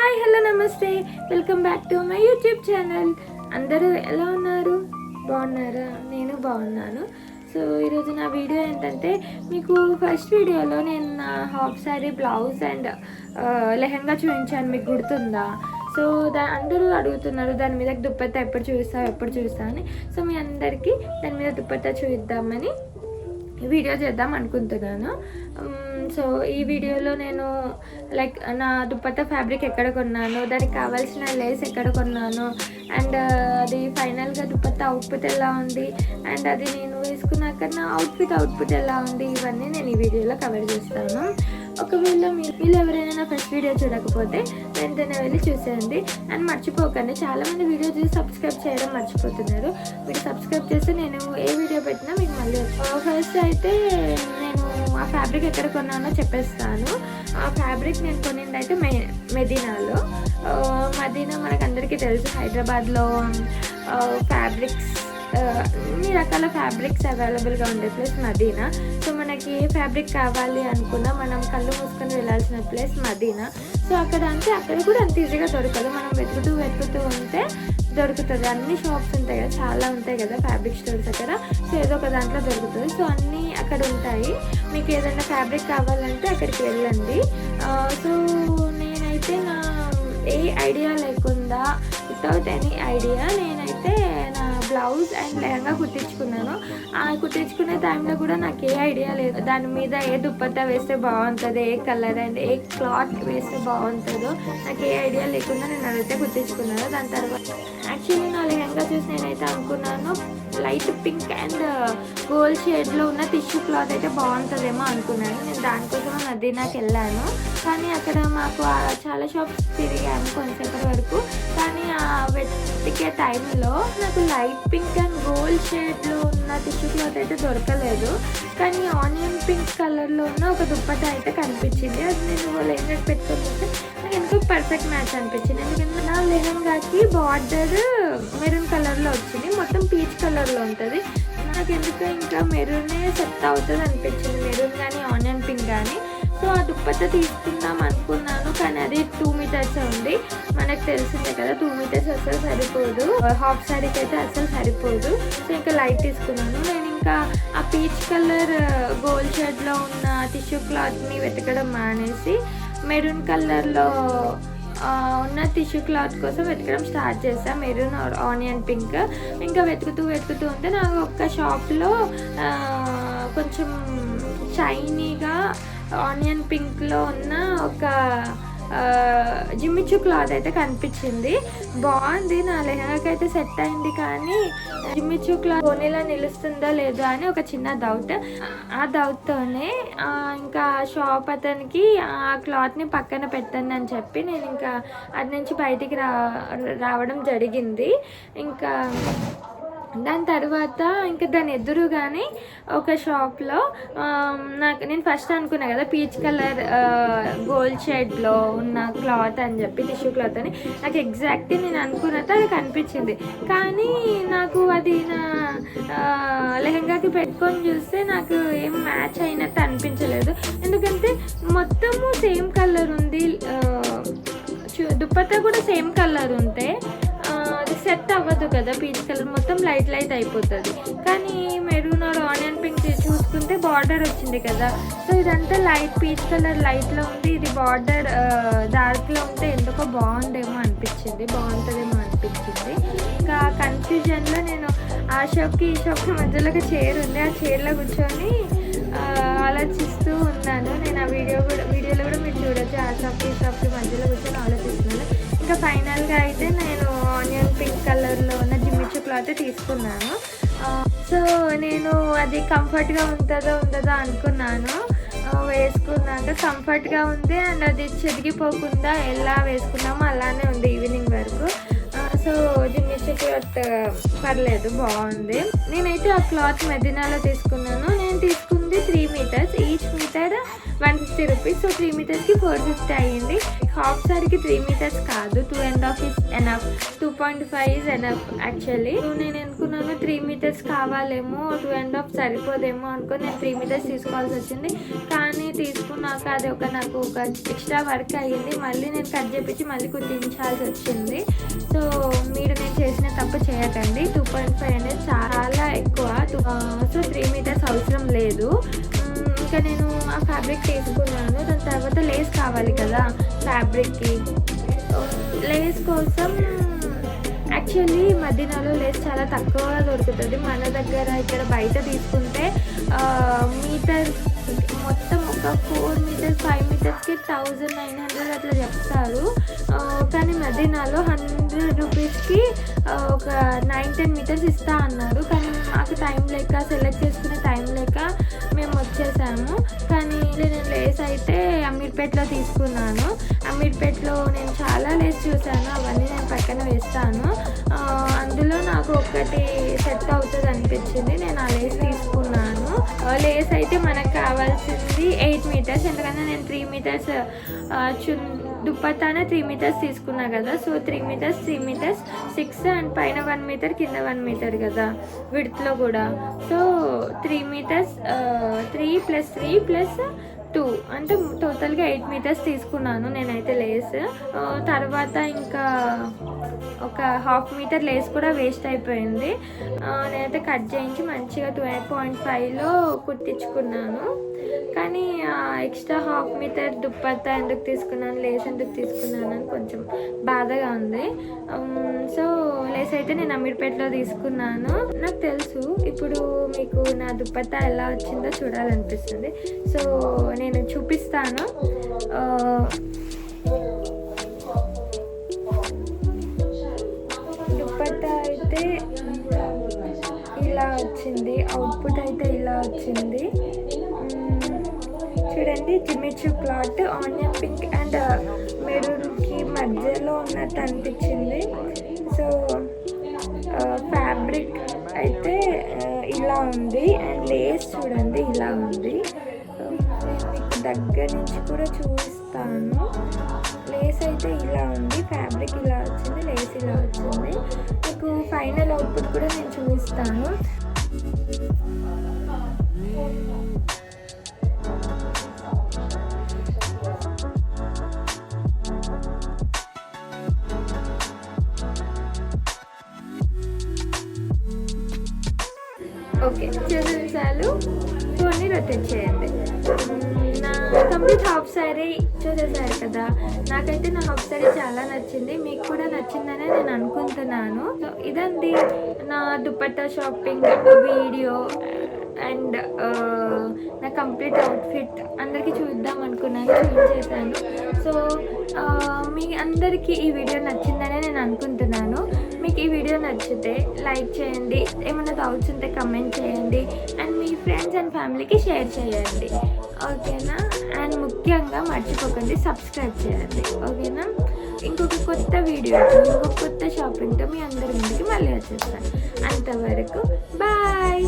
Hi hello నమస్తే, welcome back to my YouTube channel. అందరూ ఎలా ఉన్నారు? బాగున్నారా? నేను బాగున్నాను. సో ఈరోజు నా వీడియో ఏంటంటే, మీకు ఫస్ట్ వీడియోలో నేను నా half sari blouse and lehenga చూపించాను, మీకు గుర్తుందా? సో అందరూ అడుగుతున్నారు దాని మీద దుప్పట్టా ఎప్పుడు చూపిస్తా అని. సో మీ అందరికీ దాని మీద దుప్పట్టా చూపిద్దామని వీడియో చేద్దాం అనుకుంటున్నాను. సో ఈ వీడియోలో నేను లైక్ నా దుప్పట్టా ఫ్యాబ్రిక్ ఎక్కడ కొన్నాను, దానికి కావాల్సిన లేస్ ఎక్కడ కొన్నాను, అండ్ అది ఫైనల్గా దుప్పట్టా అవుట్పుట్ ఎలా ఉంది, అండ్ అది నేను వేసుకున్నాక నా అవుట్పుట్ ఎలా ఉంది, ఇవన్నీ నేను ఈ వీడియోలో కవర్ చేస్తాను. ఒకవేళ మీరు ఎవరైనా నా ఫస్ట్ వీడియో చూడకపోతే వెంటనే వెళ్ళి చూసేయండి. అండ్ మర్చిపోకండి, చాలామంది వీడియో చూసి సబ్స్క్రైబ్ చేయడం మర్చిపోతున్నారు. మీరు సబ్స్క్రైబ్ చేస్తే నేను ఏ వీడియో పెట్టినా మీకు మళ్ళీ ఫస్ట్ అయితే నేను ఆ ఫ్యాబ్రిక్ ఎక్కడ కొన్నానో చెప్పేస్తాను. ఆ ఫ్యాబ్రిక్ నేను కొనింది అయితే మెదీనాలో. మదీనా మనకు అందరికీ తెలుసు, హైదరాబాద్లో ఫ్యాబ్రిక్స్ అన్ని రకాల ఫ్యాబ్రిక్స్ అవైలబుల్గా ఉండే ప్లేస్ మదీనా. సో మనకి ఏ ఫ్యాబ్రిక్ కావాలి అనుకున్నా మనం కళ్ళు మూసుకొని వెళ్ళాల్సిన ప్లేస్ మదీనా. సో అక్కడ కూడా అంత ఈజీగా దొరకదు, మనం వెతుకుతూ ఉంటే దొరుకుతుంది. అన్ని షాప్స్ ఉంటాయి కదా, చాలా ఉంటాయి కదా ఫ్యాబ్రిక్ స్టోర్స్ అక్కడ. సో ఏదో ఒక దాంట్లో దొరుకుతుంది. సో అన్నీ అక్కడ ఉంటాయి. మీకు ఏదైనా ఫ్యాబ్రిక్ కావాలంటే అక్కడికి వెళ్ళండి. సో నేనైతే నా ఏ ఐడియా లేకుండా, వితౌట్ ఎనీ ఐడియా, నేనైతే నా బ్లౌజ్ అండ్ లెహంగా కుట్టించుకున్నాను. ఆ కుట్టించుకునే టైంలో కూడా నాకు ఏ ఐడియా లేదు దాని మీద ఏ దుప్పట్టా వేస్తే బాగుంటుంది, ఏ కలర్ అండ్ ఏ క్లాత్ వేస్తే బాగుంటుందో నాకు ఏ ఐడియా లేకుండా నేను అదైతే కుట్టించుకున్నాను. దాని తర్వాత యాక్చువల్లీ నా లెహంగా చూసి నేనైతే అనుకున్నాను లైట్ పింక్ అండ్ గోల్డ్ షేడ్లో ఉన్న టిష్యూ క్లాత్ అయితే బాగుంటుందేమో అనుకున్నాను. నేను దానికోసం మదీనాకి వెళ్ళాను, కానీ అక్కడ మాకు చాలా షాప్స్ తిరిగాము కొంతసేపటి వరకు. కానీ ఆ వెతికే టైంలో నాకు లైట్ పింక్ అండ్ గోల్డ్ షేడ్లో ఉన్న టిష్యూ క్లాత్ అయితే దొరకలేదు. కానీ ఆనియన్ పింక్ కలర్లో ఉన్న ఒక దుప్పట్టా అయితే కనిపించింది. అది నేను లెహంగా పెట్టుకొని నాకు ఎందుకో పర్ఫెక్ట్ మ్యాచ్ అనిపించింది. ఎందుకంటే నా లెహంగాకి బార్డర్ మెరూన్ కలర్లో వచ్చింది, మొత్తం పీచ్ కలర్లో ఉంటుంది. నాకు ఎందుకు ఇంకా మెరూనే సెట్ అవుతుంది అనిపించింది, మెరూన్ కానీ ఆనియన్ పింక్ కానీ. సో ఆ దుప్పట్టా తీసుకుందాం అనుకున్నాను, కానీ అది 2 మీటర్స్ ఉంది. మనకు తెలిసిందే కదా, 2 మీటర్స్ అసలు సరిపోదు, హాఫ్ శారీకి అయితే అసలు సరిపోదు. సో ఇంకా లైట్ తీసుకున్నాను. నేను ఇంకా ఆ పీచ్ కలర్ గోల్డ్ షేడ్లో ఉన్న టిష్యూ క్లాత్ని వెతకడం మానేసి మెరూన్ కలర్లో ఉన్న టిష్యూ క్లాత్ కోసం వెతకడం స్టార్ట్ చేశాను, మెరూన్ ఆనియన్ పింక్. ఇంకా వెతుకుతూ ఉంటే నాకు ఒక్క షాప్లో కొంచెం షైనీగా ఆనియన్ పింక్లో ఉన్న ఒక జిమ్మిచూ క్లాత్ అయితే కనిపించింది. బాగుంది, నా లెహంగాకి అయితే సెట్ అయింది. కానీ జిమ్మిచూ క్లాత్ ఓనీలా నిలుస్తుందో లేదో అని ఒక చిన్న డౌట్. ఆ డౌట్తోనే ఇంకా షాప్ అతనికి ఆ క్లాత్ని పక్కన పెట్టండి అని చెప్పి నేను ఇంకా అది నుంచి బయటికి రావడం జరిగింది. ఇంకా దాని తర్వాత ఇంకా దాని ఎదురుగానే ఒక షాప్లో నేను ఫస్ట్ అనుకున్నా కదా పీచ్ కలర్ గోల్డ్ షేడ్లో ఉన్న క్లాత్ అని చెప్పి, టిష్యూ క్లాత్ అని. నాకు ఎగ్జాక్ట్లీ నేను అనుకున్నట్టు అది కనిపించింది. కానీ నాకు అది నా లెహంగాకి పెట్టుకొని చూస్తే నాకు ఏం మ్యాచ్ అయినట్టు అనిపించలేదు. ఎందుకంటే మొత్తము సేమ్ కలర్ ఉంది, దుప్పట్టా కూడా సేమ్ కలర్ ఉంటే అది సెట్ అవ్వదు కదా, పీచ్ కలర్ మొత్తం లైట్ అయిపోతుంది. కానీ మెరూన్ ఆర్ ఆనియన్ పింక్ చూసుకుంటే బార్డర్ వచ్చింది కదా. సో ఇదంతా లైట్ పీచ్ కలర్ లైట్లో ఉంది, ఇది బార్డర్ డార్క్లో ఉంటే ఎందుకో బాగుంటుందేమో అనిపించింది. ఇంకా కన్ఫ్యూజన్లో నేను ఆ షాప్కి ఈ షాప్కి మధ్యలో ఒక చైర్ ఉంది, ఆ చైర్లో కూర్చొని ఆలోచిస్తూ ఉన్నాను. నేను ఆ వీడియోలో కూడా మీరు చూడొచ్చు, ఆ షాప్కి ఈ షాప్కి మధ్యలో కూర్చొని ఆలోచిస్తున్నాను. ఇంకా ఫైనల్గా అయితే నేను ఆనియన్ పింక్ కలర్లో ఉన్న జిమ్మిచూ క్లాత్ తీసుకున్నాను. సో నేను అది కంఫర్ట్గా ఉంటుందో ఉండదో అనుకున్నాను. వేసుకున్నాక కంఫర్ట్గా ఉంది, అండ్ అది చెదిగిపోకుండా ఎలా వేసుకున్నామో అలానే ఉంది ఈవినింగ్ వరకు. సో జిమ్మిచూ క్లాత్ పర్లేదు, బాగుంది. నేనైతే ఆ క్లాత్ మదీనాలో తీసుకున్నాను. నేను తీసుకుంది వచ్చేసి 3 metres, each metre 150 rupees. So 3 మీటర్స్కి 450 అయ్యింది. హాఫ్ సారీకి 3 మీటర్స్ కాదు, 2.5 is enough, 2.5 is enough actually. నేను అనుకున్నాను 3 మీటర్స్ కావాలేమో, 2.5 సరిపోదేమో అనుకుని నేను 3 మీటర్స్ తీసుకోవాల్సి వచ్చింది. కానీ తీసుకున్నాక అది నాకు ఒక ఎక్స్ట్రా వర్క్ అయ్యింది. మళ్ళీ నేను కట్ చేపించి మళ్ళీ కుట్టించాల్సి వచ్చింది. సో మీరు నేను చేసిన తప్పు చేయకండి. 2.5 అనేది చాలా ఎక్కువ. సో 3 మీటర్స్ అవసరం లేదు. ఇంకా నేను ఆ ఫ్యాబ్రిక్ తీసుకున్నాను. దాని తర్వాత లేస్ కావాలి కదా ఫ్యాబ్రిక్కి. లేస్ కోసం యాక్చువల్లీ మదీనాలో లేస్ చాలా తక్కువగా దొరుకుతుంది. మన దగ్గర ఇక్కడ బయట తీసుకుంటే మీటర్ మొత్తం ఒక 4 మీటర్స్ 5 మీటర్స్కి 1900 అట్లా చెప్తారు. కానీ మదీనాలో 100 రూపీస్కి ఒక 9-10 మీటర్స్ ఇస్తా అన్నారు. కానీ మాకు టైం లేక, సెలెక్ట్ చేసుకునే టైం లేక మేము వచ్చేసాము. కానీ నేను లేస్ అయితే అమీర్పేటలో తీసుకున్నాను. అమీర్పేటలో నేను చాలా లేస్ చూశాను, అవన్నీ నేను పక్కన వేస్తాను. అందులో నాకు ఒకటి సెట్ అవుతుంది అనిపించింది, నేను ఆ లేస్ తీసుకున్నాను. లేస్ అయితే మనకు కావాల్సింది 8 మీటర్స్, ఎందుకంటే నేను 3 మీటర్స్ దుప్పట్టానే 3 మీటర్స్ తీసుకున్నా కదా. సో 3 మీటర్స్ 6 అండ్ పైన 1 మీటర్ కింద 1 మీటర్ కదా విడ్త్లో కూడా. సో 3 మీటర్స్ 3 + 3 + 2 అంటే టోటల్గా 8 మీటర్స్ తీసుకున్నాను నేనైతే లేస్. తర్వాత ఇంకా ఒక 1/2 మీటర్ లేస్ కూడా వేస్ట్ అయిపోయింది. నేనైతే కట్ చేయించి మంచిగా 2.5లో కుట్టించుకున్నాను. కానీ ఎక్స్ట్రా 1/2 మీటర్ దుప్పట్టా ఎందుకు తీసుకున్నాను, లేస్ ఎందుకు తీసుకున్నాను అని కొంచెం బాధగా ఉంది. సో లేస్ అయితే నేను అమీర్పేటలో తీసుకున్నాను. నాకు తెలుసు ఇప్పుడు మీకు నా దుప్పట్టా ఎలా వచ్చిందో చూడాలనిపిస్తుంది. సో నేను చూపిస్తాను. దుప్పట్టా అయితే ఇలా వచ్చింది, అవుట్పుట్ అయితే ఇలా వచ్చింది. చూడండి, Jimmy Choo cloth onion pink and మెరూన్కి మధ్యలో ఉన్నట్టు అనిపించింది. సో ఫ్యాబ్రిక్ అయితే ఇలా ఉంది అండ్ లేస్ చూడండి ఇలా ఉంది. నేను మీకు దగ్గర నుంచి కూడా చూపిస్తాను. లేస్ అయితే ఇలా ఉంది, ఫ్యాబ్రిక్ ఇలా వచ్చింది, లేస్ ఇలా వచ్చింది. మీకు ఫైనల్ అవుట్పుట్ కూడా నేను చూపిస్తాను. ఓకే, చేసిన చాలు. ఫోన్ని రొటేట్ చేయండి. నా కంప్లీట్ హాఫ్ శారీ చూసేసారు కదా. నాకైతే నా హాఫ్ శారీ చాలా నచ్చింది, మీకు కూడా నచ్చిందనే నేను అనుకుంటున్నాను. సో ఇదండి నా దుపట్టా షాపింగ్ వీడియో అండ్ నా కంప్లీట్ అవుట్ఫిట్ అందరికీ చూద్దాం అనుకున్నాను, చూపించేసాను. సో మీ అందరికీ ఈ వీడియో నచ్చిందనే నేను అనుకుంటున్నాను. మీకు ఈ వీడియో నచ్చితే లైక్ చేయండి, ఏమైనా డౌట్స్ ఉంటే కమెంట్ చేయండి అండ్ మీ ఫ్రెండ్స్ అండ్ ఫ్యామిలీకి షేర్ చేయండి, ఓకేనా? అండ్ ముఖ్యంగా మర్చిపోకండి సబ్స్క్రైబ్ చేయండి, ఓకేనా? ఇంకొక కొత్త వీడియోతో, ఇంకొక కొత్త షాపింగ్తో మీ అందరి ముందుకి మళ్ళీ వచ్చేస్తాను. అంతవరకు బాయ్.